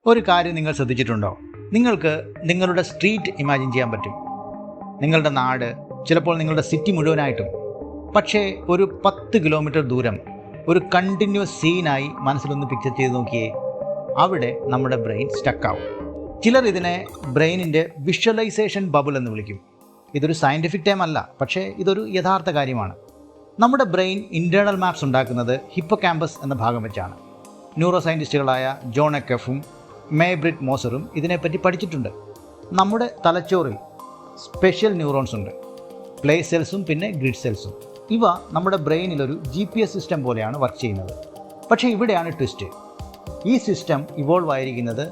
ഒരു കാര്യം നിങ്ങൾ ശ്രദ്ധിച്ചിട്ടുണ്ടോ? നിങ്ങൾക്ക് നിങ്ങളുടെ സ്ട്രീറ്റ് ഇമാജിൻ ചെയ്യാൻ പറ്റും, നിങ്ങളുടെ നാട്, ചിലപ്പോൾ നിങ്ങളുടെ സിറ്റി മുഴുവനായിട്ടും. പക്ഷേ ഒരു 10 കിലോമീറ്റർ ദൂരം ഒരു കണ്ടിന്യൂസ് സീനായി മനസ്സിലൊന്ന് പിക്ചർ ചെയ്ത് നോക്കിയേ. അവിടെ നമ്മുടെ ബ്രെയിൻ സ്റ്റക്കാവും. ചിലർ ഇതിനെ ബ്രെയിനിൻ്റെ വിഷ്വലൈസേഷൻ ബബിൾ എന്ന് വിളിക്കും. ഇതൊരു സയൻറ്റിഫിക് ടേം അല്ല, പക്ഷേ ഇതൊരു യഥാർത്ഥ കാര്യമാണ്. നമ്മുടെ ബ്രെയിൻ ഇൻറ്റേർണൽ മാപ്സ് ഉണ്ടാക്കുന്നത് ഹിപ്പോകാമ്പസ് എന്ന ഭാഗം വെച്ചാണ്. ന്യൂറോ സയൻറ്റിസ്റ്റുകളായ ജോൺ എക്കഫും മേബ്രിറ്റ് മോസറും ഇതിനെപ്പറ്റി പഠിച്ചിട്ടുണ്ട്. നമ്മുടെ തലച്ചോറിൽ സ്പെഷ്യൽ ന്യൂറോൺസ് ഉണ്ട്, പ്ലേ സെൽസും പിന്നെ ഗ്രിഡ് സെൽസും. ഇവ നമ്മുടെ ബ്രെയിനിലൊരു GPS സിസ്റ്റം പോലെയാണ് വർക്ക് ചെയ്യുന്നത്. പക്ഷേ ഇവിടെയാണ് ട്വിസ്റ്റ്. ഈ സിസ്റ്റം ഇവോൾവ് ആയിരിക്കുന്നത്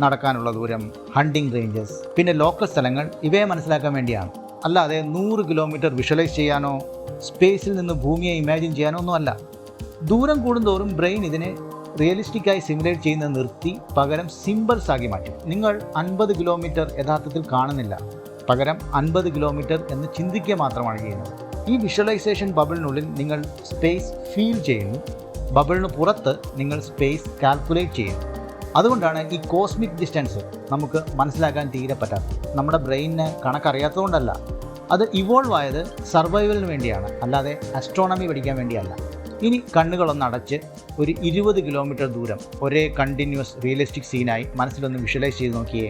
നടക്കാനുള്ള ദൂരം, ഹണ്ടിങ് റേഞ്ചസ്, പിന്നെ ലോക്കൽ സ്ഥലങ്ങൾ, ഇവയെ മനസ്സിലാക്കാൻ വേണ്ടിയാണ്. അല്ലാതെ 100 കിലോമീറ്റർ വിഷ്വലൈസ് ചെയ്യാനോ സ്പേസിൽ നിന്ന് ഭൂമിയെ ഇമാജിൻ ചെയ്യാനോ ഒന്നുമല്ല. ദൂരം കൂടുന്തോറും ബ്രെയിൻ ഇതിനെ റിയലിസ്റ്റിക്കായി സിമുലേറ്റ് ചെയ്യുന്നത് നിർത്തി പകരം സിമ്പിൾസ് ആക്കി മാറ്റും. നിങ്ങൾ 50 കിലോമീറ്റർ യഥാർത്ഥത്തിൽ കാണുന്നില്ല, പകരം 50 കിലോമീറ്റർ എന്ന് ചിന്തിക്കുക മാത്രമാണ് ചെയ്യുന്നത്. ഈ വിഷ്വലൈസേഷൻ ബബിളിനുള്ളിൽ നിങ്ങൾ സ്പേസ് ഫീൽ ചെയ്യുന്നു, ബബിളിന് പുറത്ത് നിങ്ങൾ സ്പേസ് കാൽക്കുലേറ്റ് ചെയ്യുന്നു. അതുകൊണ്ടാണ് ഈ കോസ്മിക് ഡിസ്റ്റൻസ് നമുക്ക് മനസ്സിലാക്കാൻ തീരെ പറ്റാത്തത്. നമ്മുടെ ബ്രെയിനിന് കണക്കറിയാത്തതുകൊണ്ടല്ല, അത് ഇവോൾവ് ആയത് സർവൈവലിന് വേണ്ടിയാണ്, അല്ലാതെ ആസ്ട്രോണമി പഠിക്കാൻ വേണ്ടിയല്ല. ഇനി കണ്ണുകളൊന്ന് അടച്ച് ഒരു 20 കിലോമീറ്റർ ദൂരം ഒരേ കണ്ടിന്യൂസ് റിയലിസ്റ്റിക് സീനായി മനസ്സിലൊന്ന് വിഷ്വലൈസ് ചെയ്ത് നോക്കിയേ.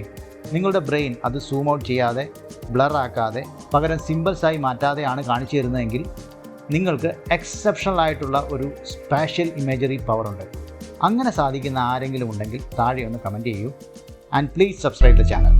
നിങ്ങളുടെ ബ്രെയിൻ അത് സൂം ഔട്ട് ചെയ്യാതെ, ബ്ലർ ആക്കാതെ, പകരം സിമ്പിൾസായി മാറ്റാതെയാണ് കാണിച്ചു തരുന്നതെങ്കിൽ നിങ്ങൾക്ക് എക്സെപ്ഷണൽ ആയിട്ടുള്ള ഒരു സ്പാഷ്യൽ ഇമേജറി പവറുണ്ട്. അങ്ങനെ സാധിക്കുന്ന ആരെങ്കിലും ഉണ്ടെങ്കിൽ താഴെ ഒന്ന് കമൻറ്റ് ചെയ്യൂ. And please subscribe the channel.